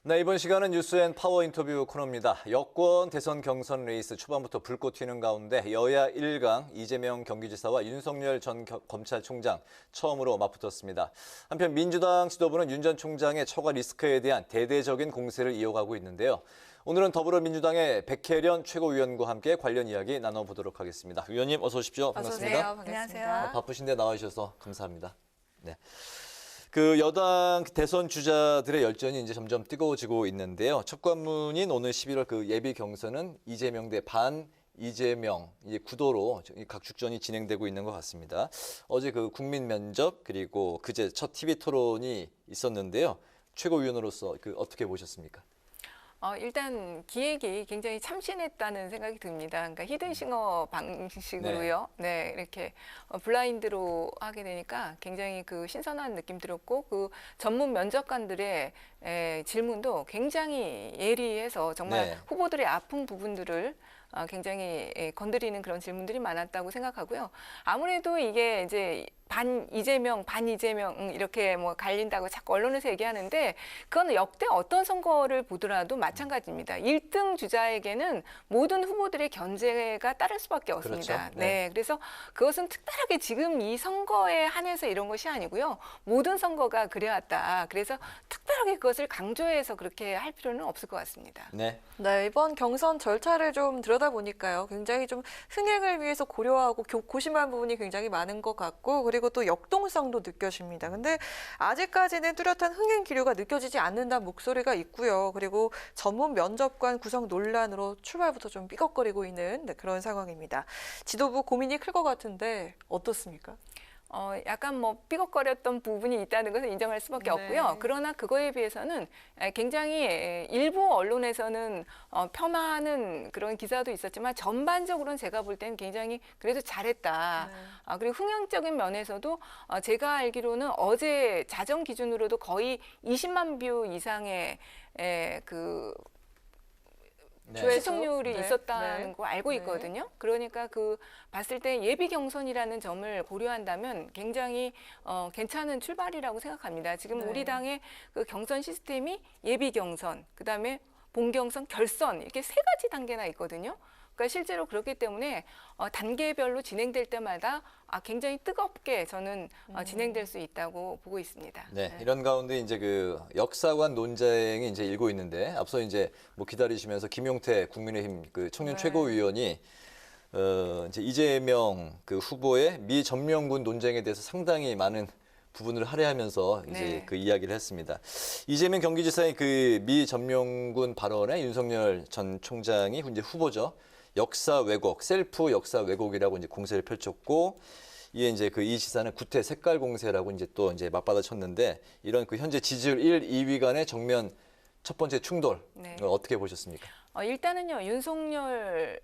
네, 이번 시간은 뉴스앤 파워 인터뷰 코너입니다. 여권 대선 경선 레이스 초반부터 불꽃 튀는 가운데 여야 1강 이재명 경기지사와 윤석열 전 검찰총장 처음으로 맞붙었습니다. 한편 민주당 지도부는 윤 전 총장의 처가 리스크에 대한 대대적인 공세를 이어가고 있는데요. 오늘은 더불어민주당의 백혜련 최고위원과 함께 관련 이야기 나눠보도록 하겠습니다. 위원님 어서 오십시오. 반갑습니다. 어서 오세요. 안녕하세요. 바쁘신데 나와주셔서 감사합니다. 네. 여당 대선 주자들의 열전이 이제 점점 뜨거워지고 있는데요. 첫 관문인 오늘 11월 예비 경선은 이재명 대 반 이재명 이제 구도로 각 축전이 진행되고 있는 것 같습니다. 어제 국민 면접 그리고 그제 첫 TV 토론이 있었는데요. 최고위원으로서 어떻게 보셨습니까? 일단 기획이 굉장히 참신했다는 생각이 듭니다. 그러니까 히든싱어 방식으로요. 네, 이렇게 블라인드로 하게 되니까 굉장히 신선한 느낌 들었고 전문 면접관들의 질문도 굉장히 예리해서 정말 후보들의 아픈 부분들을 굉장히 건드리는 그런 질문들이 많았다고 생각하고요. 아무래도 이게 이제 반 이재명 이렇게 갈린다고 자꾸 언론에서 얘기하는데 그건 역대 어떤 선거를 보더라도 마찬가지입니다. 1등 주자에게는 모든 후보들의 견제가 따를 수밖에 없습니다. 그렇죠. 네, 그래서 그것은 특별하게 지금 이 선거에 한해서 이런 것이 아니고요. 모든 선거가 그래왔다. 그래서 특별하게 그것을 강조해서 그렇게 할 필요는 없을 것 같습니다. 네. 네, 이번 경선 절차를 좀 들여다보니까요. 굉장히 좀 흥행을 위해서 고려하고 고심한 부분이 굉장히 많은 것 같고 그리고 또 역동성도 느껴집니다. 근데 아직까지는 뚜렷한 흥행 기류가 느껴지지 않는다는 목소리가 있고요. 그리고 전문 면접관 구성 논란으로 출발부터 좀 삐걱거리고 있는 그런 상황입니다. 지도부 고민이 클 것 같은데 어떻습니까? 약간 삐걱거렸던 부분이 있다는 것을 인정할 수밖에 없고요. 그러나 그거에 비해서는 굉장히 일부 언론에서는 폄하하는 그런 기사도 있었지만 전반적으로는 제가 볼 때는 굉장히 그래도 잘했다. 그리고 흥행적인 면에서도 제가 알기로는 어제 자정 기준으로도 거의 20만 뷰 이상의 시청률이 있었다는 거 알고 있거든요. 그러니까 봤을 때 예비 경선이라는 점을 고려한다면 굉장히 괜찮은 출발이라고 생각합니다. 지금 우리 당의 경선 시스템이 예비 경선, 그다음에 본경선, 결선 이렇게 세 가지 단계나 있거든요. 그러니까 실제로 그렇기 때문에 단계별로 진행될 때마다 굉장히 뜨겁게 저는 진행될 수 있다고 보고 있습니다. 네, 이런 가운데 이제 역사관 논쟁이 이제 일고 있는데 앞서 이제 기다리시면서 김용태 국민의힘 청년 최고위원이 이제 이재명 후보의 미 점령군 논쟁에 대해서 상당히 많은 부분을 할애하면서 이제 이야기를 했습니다. 이재명 경기지사의 미 점령군 발언에 윤석열 전 총장이 이제 후보죠. 역사 왜곡, 셀프 역사 왜곡이라고 이제 공세를 펼쳤고, 이에 이제 이 지사는 구태 색깔 공세라고 이제 또 이제 맞받아쳤는데, 이런 현재 지지율 1, 2위 간의 정면 첫 번째 충돌, 어떻게 보셨습니까? 일단은요, 윤석열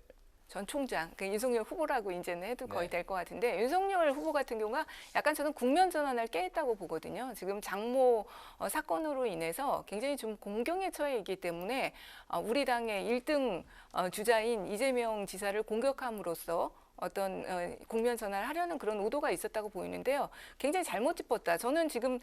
전 총장, 윤석열 후보라고 이제는 해도 거의 될 것 같은데 윤석열 후보 같은 경우가 약간 저는 국면 전환을 깨했다고 보거든요. 지금 장모 사건으로 인해서 굉장히 좀 공경에 처해 있기 때문에 우리 당의 1등 주자인 이재명 지사를 공격함으로써 어떤 국면 전환을 하려는 그런 의도가 있었다고 보이는데요. 굉장히 잘못 짚었다. 저는 지금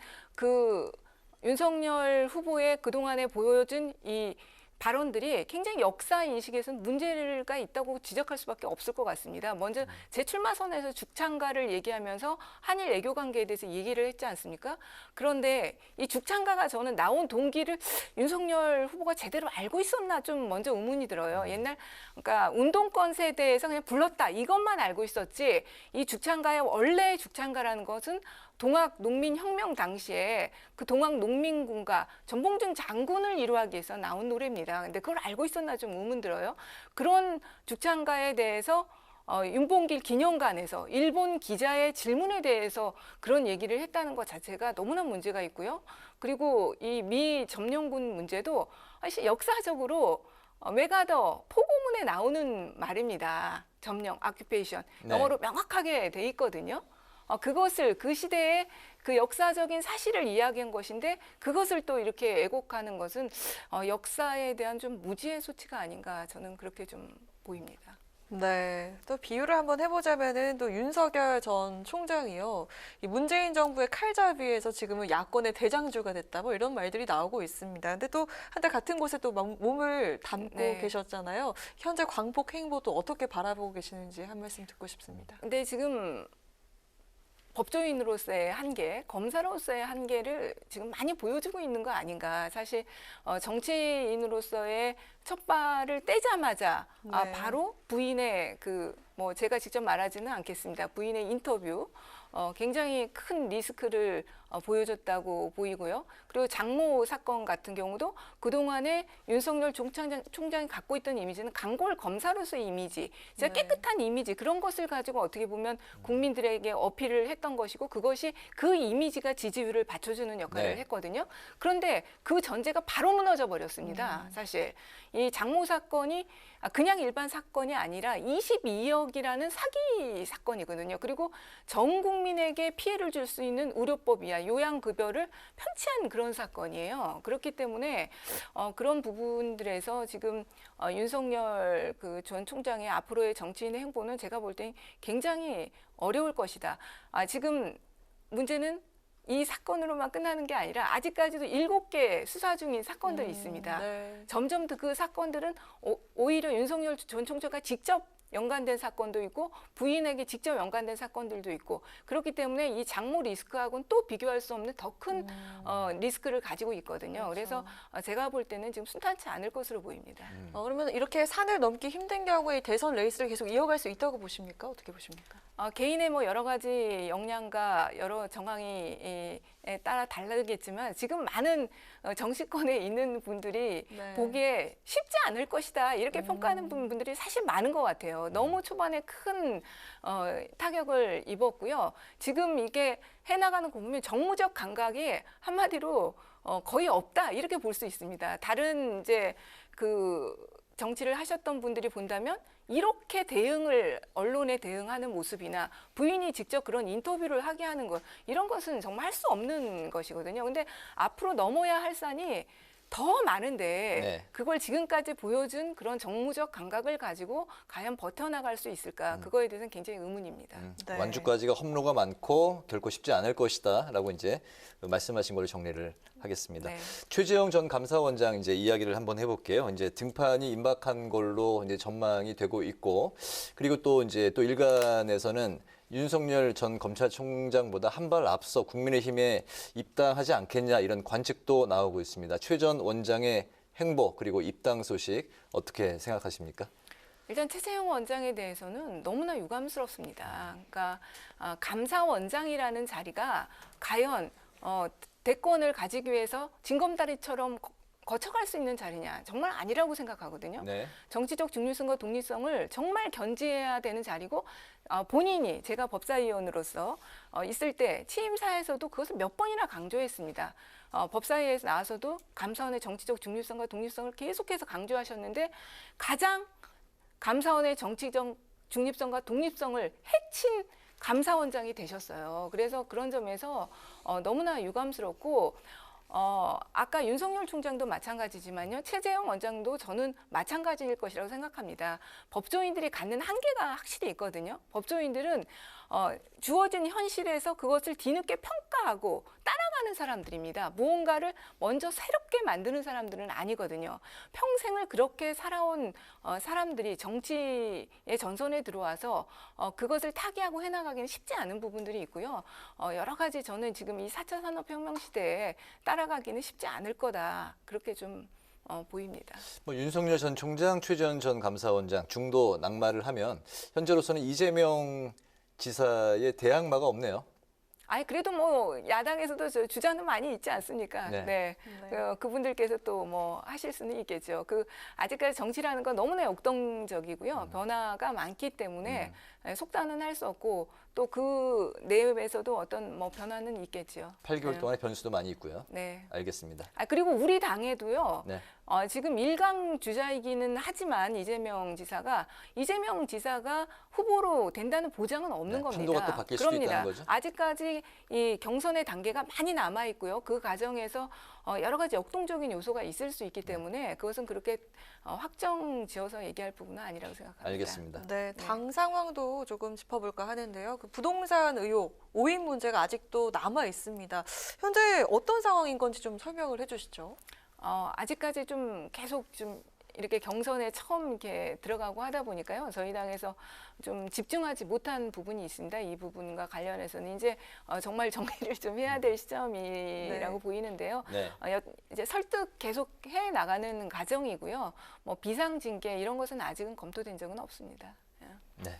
윤석열 후보의 그동안에 보여준 이 발언들이 굉장히 역사 인식에서는 문제가 있다고 지적할 수밖에 없을 것 같습니다. 먼저 재출마선에서 죽창가를 얘기하면서 한일 외교 관계에 대해서 얘기를 했지 않습니까? 그런데 이 죽창가가 저는 나온 동기를 윤석열 후보가 제대로 알고 있었나 좀 먼저 의문이 들어요. 그러니까 운동권 세대에서 그냥 불렀다 이것만 알고 있었지 이 죽창가의 원래 죽창가라는 것은 동학 농민혁명 당시에 동학 농민군과 전봉준 장군을 이루하기 위해서 나온 노래입니다. 근데 그걸 알고 있었나 좀 의문 들어요. 그런 죽창가에 대해서 윤봉길 기념관에서 일본 기자의 질문에 대해서 그런 얘기를 했다는 것 자체가 너무나 문제가 있고요. 그리고 이 미 점령군 문제도 사실 역사적으로 메가더 포고문에 나오는 말입니다. 점령, 아큐페이션. 영어로 명확하게 돼 있거든요. 그것을 그 시대의 역사적인 사실을 이야기한 것인데 그것을 또 이렇게 왜곡하는 것은 역사에 대한 좀 무지의 소치가 아닌가 저는 그렇게 좀 보입니다. 네. 또 비유를 한번 해보자면은 또 윤석열 전 총장이요. 이 문재인 정부의 칼잡이에서 지금은 야권의 대장주가 됐다. 뭐 이런 말들이 나오고 있습니다. 근데 또 한때 같은 곳에 또 몸을 담고 네. 계셨잖아요. 현재 광복 행보도 어떻게 바라보고 계시는지 한 말씀 듣고 싶습니다. 근데 지금 법조인으로서의 한계, 검사로서의 한계를 지금 많이 보여주고 있는 거 아닌가. 사실 정치인으로서의 첫 발을 떼자마자 네. 바로 부인의 뭐 제가 직접 말하지는 않겠습니다. 부인의 인터뷰 굉장히 큰 리스크를 보여줬다고 보이고요. 그리고 장모 사건 같은 경우도 그동안에 윤석열 총장이 갖고 있던 이미지는 강골 검사로서의 이미지, 진짜 네. 깨끗한 이미지 그런 것을 가지고 어떻게 보면 국민들에게 어필을 했던 것이고 그것이 그 이미지가 지지율을 받쳐주는 역할을 네. 했거든요. 그런데 그 전제가 바로 무너져 버렸습니다. 사실 이 장모 사건이 그냥 일반 사건이 아니라 22억이라는 사기 사건이거든요. 그리고 전 국민에게 피해를 줄 수 있는 의료법이야 요양급여를 편취한 그런 사건이에요. 그렇기 때문에 그런 부분들에서 지금 윤석열 전 총장의 앞으로의 정치인의 행보는 제가 볼 때 굉장히 어려울 것이다. 지금 문제는 이 사건으로만 끝나는 게 아니라 아직까지도 7개 수사 중인 사건들이 있습니다. 네. 점점 더 그 사건들은 오히려 윤석열 전 총장과 직접 연관된 사건도 있고 부인에게 직접 연관된 사건들도 있고 그렇기 때문에 이 장모 리스크하고는 또 비교할 수 없는 더 큰 리스크를 가지고 있거든요. 그렇죠. 그래서 제가 볼 때는 지금 순탄치 않을 것으로 보입니다. 그러면 이렇게 산을 넘기 힘든 경우에 대선 레이스를 계속 이어갈 수 있다고 보십니까? 어떻게 보십니까? 개인의 뭐 여러 가지 역량과 여러 정황에 따라 다르겠지만 지금 많은 정치권에 있는 분들이 네. 보기에 쉽지 않을 것이다 이렇게 평가하는 분들이 사실 많은 것 같아요. 너무 초반에 큰 타격을 입었고요. 지금 이게 해나가는 거 보면 정무적 감각이 한마디로 거의 없다 이렇게 볼 수 있습니다. 다른 이제 정치를 하셨던 분들이 본다면 이렇게 언론에 대응하는 모습이나 부인이 직접 그런 인터뷰를 하게 하는 것 이런 것은 정말 할 수 없는 것이거든요. 근데 앞으로 넘어야 할 산이 더 많은데 네. 그걸 지금까지 보여준 그런 정무적 감각을 가지고 과연 버텨나갈 수 있을까 그거에 대해서는 굉장히 의문입니다. 네. 완주까지가 험로가 많고 결코 쉽지 않을 것이다라고 이제 말씀하신 걸로 정리를 하겠습니다. 네. 최재형 전 감사원장 이제 이야기를 한번 해볼게요. 이제 등판이 임박한 걸로 이제 전망이 되고 있고 그리고 또 이제 또 일간에서는 윤석열 전 검찰총장보다 한 발 앞서 국민의힘에 입당하지 않겠냐 이런 관측도 나오고 있습니다. 최 전 원장의 행보 그리고 입당 소식 어떻게 생각하십니까? 일단 최재형 원장에 대해서는 너무나 유감스럽습니다. 그러니까 감사원장이라는 자리가 과연 대권을 가지기 위해서 징검다리처럼 거쳐갈 수 있는 자리냐 정말 아니라고 생각하거든요. 네. 정치적 중립성과 독립성을 정말 견지해야 되는 자리고 본인이 제가 법사위원으로서 있을 때 취임사에서도 그것을 몇 번이나 강조했습니다. 법사위에서 나와서도 감사원의 정치적 중립성과 독립성을 계속해서 강조하셨는데 가장 감사원의 정치적 중립성과 독립성을 해친 감사원장이 되셨어요. 그래서 그런 점에서 너무나 유감스럽고 아까 윤석열 총장도 마찬가지지만요. 최재형 원장도 저는 마찬가지일 것이라고 생각합니다. 법조인들이 갖는 한계가 확실히 있거든요. 법조인들은 주어진 현실에서 그것을 뒤늦게 평가하고 따라가는 사람들입니다. 무언가를 먼저 새롭게 만드는 사람들은 아니거든요. 평생을 그렇게 살아온 사람들이 정치의 전선에 들어와서 그것을 타개하고 해나가기는 쉽지 않은 부분들이 있고요. 여러 가지 저는 지금 이 4차 산업혁명 시대에 따라가기는 쉽지 않을 거다. 그렇게 좀 보입니다. 뭐 윤석열 전 총장, 최재형 전 감사원장 중도 낙마를 하면 현재로서는 이재명 지사의 대항마가 없네요. 그래도 뭐 야당에서도 주자는 많이 있지 않습니까? 네. 네. 그분들께서 또 뭐 하실 수는 있겠죠. 아직까지 정치라는 건 너무나 역동적이고요. 변화가 많기 때문에 속단은 할 수 없고 또 그 내외에서도 어떤 뭐 변화는 있겠죠. 8개월 네. 동안의 변수도 많이 있고요. 네. 알겠습니다. 그리고 우리 당에도요. 네. 지금 1강 주자이기는 하지만 이재명 지사가 후보로 된다는 보장은 없는 네, 겁니다. 판도가 또 바뀔 수도 그럽니다. 있다는 거죠? 아직까지 이 경선의 단계가 많이 남아 있고요. 그 과정에서 여러 가지 역동적인 요소가 있을 수 있기 때문에 그것은 그렇게 확정 지어서 얘기할 부분은 아니라고 생각합니다. 알겠습니다. 네, 당 상황도 조금 짚어볼까 하는데요. 그 부동산 의혹, 오인 문제가 아직도 남아 있습니다. 현재 어떤 상황인 건지 좀 설명을 해주시죠. 아직까지 좀 계속 좀 이렇게 경선에 처음 이렇게 들어가고 하다 보니까요. 저희 당에서 좀 집중하지 못한 부분이 있습니다. 이 부분과 관련해서는 이제 정말 정리를 좀 해야 될 시점이라고 보이는데요. 네. 이제 설득 계속 해 나가는 과정이고요. 뭐 비상징계 이런 것은 아직은 검토된 적은 없습니다. 네.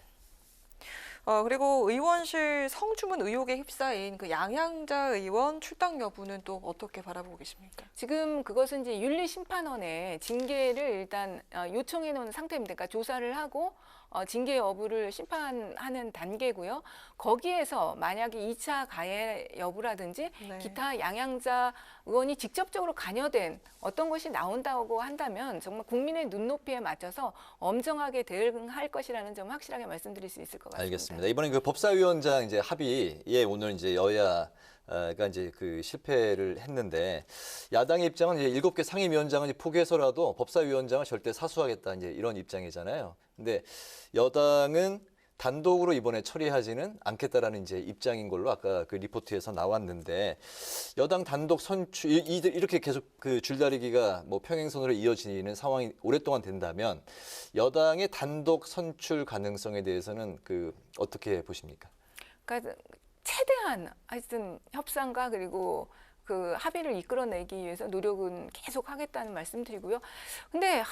그리고 의원실 성추문 의혹에 휩싸인 그 양향자 의원 출당 여부는 또 어떻게 바라보고 계십니까? 지금 그것은 이제 윤리심판원에 징계를 일단 요청해 놓은 상태입니다. 그러니까 조사를 하고 징계 여부를 심판하는 단계고요. 거기에서 만약에 2차 가해 여부라든지 네. 기타 양향자 의원이 직접적으로 관여된 어떤 것이 나온다고 한다면 정말 국민의 눈높이에 맞춰서 엄정하게 대응할 것이라는 점 확실하게 말씀드릴 수 있을 것 같습니다. 알겠습니다. 이번에 그 법사위원장 이제 합의에 오늘 이제 여야가 이제 그 실패를 했는데 야당의 입장은 이제 7개 상임위원장은 포기해서라도 법사위원장을 절대 사수하겠다 이제 이런 입장이잖아요. 근데 여당은 단독으로 이번에 처리하지는 않겠다라는 이제 입장인 걸로 아까 그 리포트에서 나왔는데 여당 단독 선출 이렇게 계속 그 줄다리기가 뭐 평행선으로 이어지는 상황이 오랫동안 된다면 여당의 단독 선출 가능성에 대해서는 그 어떻게 보십니까? 그러니까 최대한 하여튼 협상과 그리고 그 합의를 이끌어내기 위해서 노력은 계속 하겠다는 말씀드리고요. 근데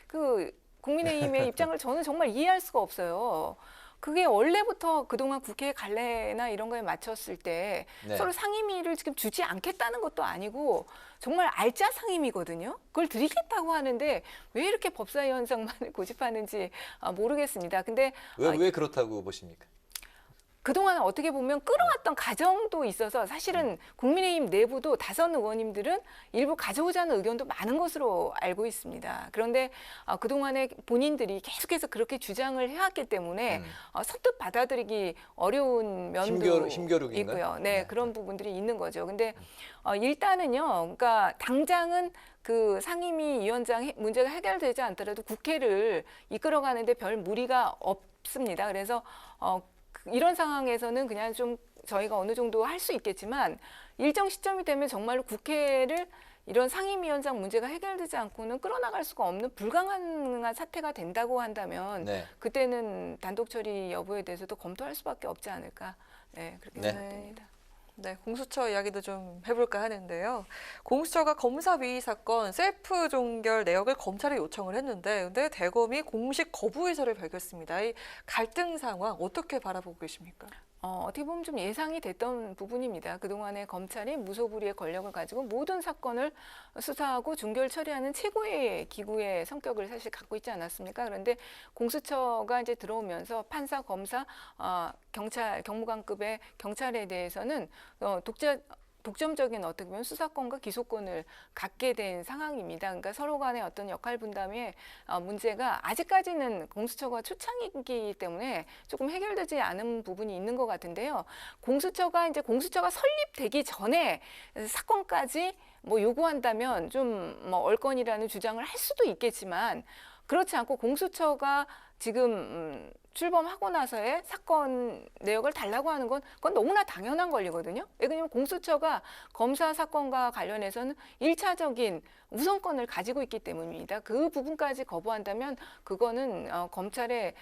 그 국민의힘의 입장을 저는 정말 이해할 수가 없어요. 그게 원래부터 그동안 국회 관례나 이런 거에 맞췄을 때 네. 서로 상임위를 지금 주지 않겠다는 것도 아니고 정말 알짜 상임위거든요. 그걸 드리겠다고 하는데 왜 이렇게 법사위원장만을 고집하는지 모르겠습니다. 근데 왜 그렇다고 보십니까? 그동안 어떻게 보면 끌어왔던 과정도 있어서 사실은 국민의힘 내부도 다선 의원님들은 일부 가져오자는 의견도 많은 것으로 알고 있습니다. 그런데 그동안에 본인들이 계속해서 그렇게 주장을 해왔기 때문에 선뜻 받아들이기 어려운 면도 힘겨루기인가요? 있고요. 네, 네. 그런 부분들이 있는 거죠. 근데 일단은요, 그러니까 당장은 그 상임위 위원장 문제가 해결되지 않더라도 국회를 이끌어가는데 별 무리가 없습니다. 그래서 이런 상황에서는 그냥 좀 저희가 어느 정도 할 수 있겠지만 일정 시점이 되면 정말로 국회를 이런 상임위원장 문제가 해결되지 않고는 끌어나갈 수가 없는 불가능한 사태가 된다고 한다면 네. 그때는 단독 처리 여부에 대해서도 검토할 수밖에 없지 않을까. 네, 그렇게 네. 생각됩니다. 네, 공수처 이야기도 좀 해볼까 하는데요. 공수처가 검사 비위 사건 셀프 종결 내역을 검찰에 요청을 했는데 근데 대검이 공식 거부 의사를 밝혔습니다. 이 갈등 상황 어떻게 바라보고 계십니까? 어떻게 보면 좀 예상이 됐던 부분입니다. 그동안에 검찰이 무소불위의 권력을 가지고 모든 사건을 수사하고 종결 처리하는 최고의 기구의 성격을 사실 갖고 있지 않았습니까? 그런데 공수처가 이제 들어오면서 판사, 검사, 경찰, 경무관급의 경찰에 대해서는 독점적인 어떻게 보면 수사권과 기소권을 갖게 된 상황입니다. 그러니까 서로 간의 어떤 역할 분담의 문제가 아직까지는 공수처가 초창이기 때문에 조금 해결되지 않은 부분이 있는 것 같은데요. 공수처가 설립되기 전에 사건까지 뭐 요구한다면 좀 뭐 얼건이라는 주장을 할 수도 있겠지만 그렇지 않고 공수처가 지금 출범하고 나서의 사건 내역을 달라고 하는 건 그건 너무나 당연한 권리거든요. 왜냐하면 공수처가 검사 사건과 관련해서는 1차적인 우선권을 가지고 있기 때문입니다. 그 부분까지 거부한다면 그거는 검찰의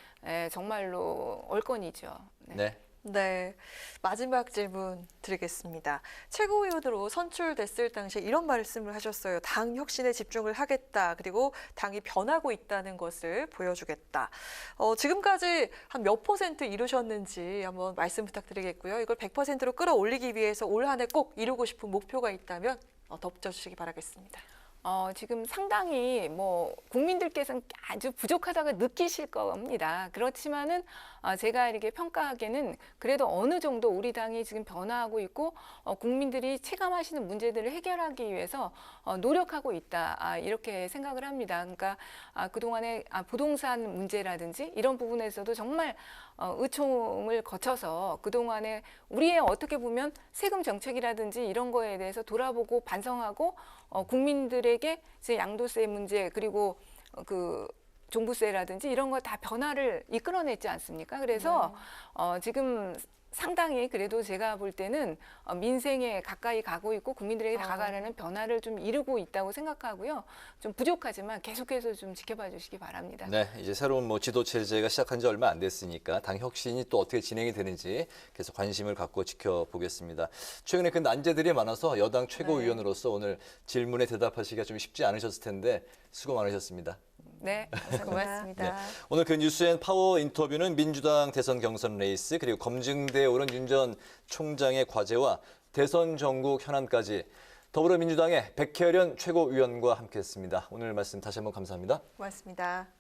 정말로 얼건이죠. 네. 네. 네, 마지막 질문 드리겠습니다. 최고위원으로 선출됐을 당시에 이런 말씀을 하셨어요. 당 혁신에 집중을 하겠다. 그리고 당이 변하고 있다는 것을 보여주겠다. 지금까지 한 몇 퍼센트 이루셨는지 한번 말씀 부탁드리겠고요. 이걸 100%로 끌어올리기 위해서 올 한 해 꼭 이루고 싶은 목표가 있다면 덧붙여 주시기 바라겠습니다. 지금 상당히 뭐 국민들께서는 아주 부족하다고 느끼실 겁니다. 그렇지만은 제가 이렇게 평가하기에는 그래도 어느 정도 우리 당이 지금 변화하고 있고 국민들이 체감하시는 문제들을 해결하기 위해서 노력하고 있다. 이렇게 생각을 합니다. 그러니까 그동안에 부동산 문제라든지 이런 부분에서도 정말 의총을 거쳐서 그동안에 우리의 어떻게 보면 세금 정책이라든지 이런 거에 대해서 돌아보고 반성하고 국민들에게 이제 양도세 문제 그리고 그 종부세라든지 이런 거 다 변화를 이끌어냈지 않습니까? 그래서 지금 상당히 그래도 제가 볼 때는 민생에 가까이 가고 있고 국민들에게 다가가려는 변화를 좀 이루고 있다고 생각하고요. 좀 부족하지만 계속해서 좀 지켜봐 주시기 바랍니다. 네, 이제 새로운 뭐 지도 체제가 시작한 지 얼마 안 됐으니까 당 혁신이 또 어떻게 진행이 되는지 계속 관심을 갖고 지켜보겠습니다. 최근에 그 난제들이 많아서 여당 최고위원으로서 오늘 질문에 대답하시기가 좀 쉽지 않으셨을 텐데 수고 많으셨습니다. 네, 고맙습니다. 네. 오늘 그 뉴스앤파워 인터뷰는 민주당 대선 경선 레이스 그리고 검증대에 오른 윤 전 총장의 과제와 대선 전국 현안까지 더불어민주당의 백혜련 최고위원과 함께했습니다. 오늘 말씀 다시 한번 감사합니다. 고맙습니다.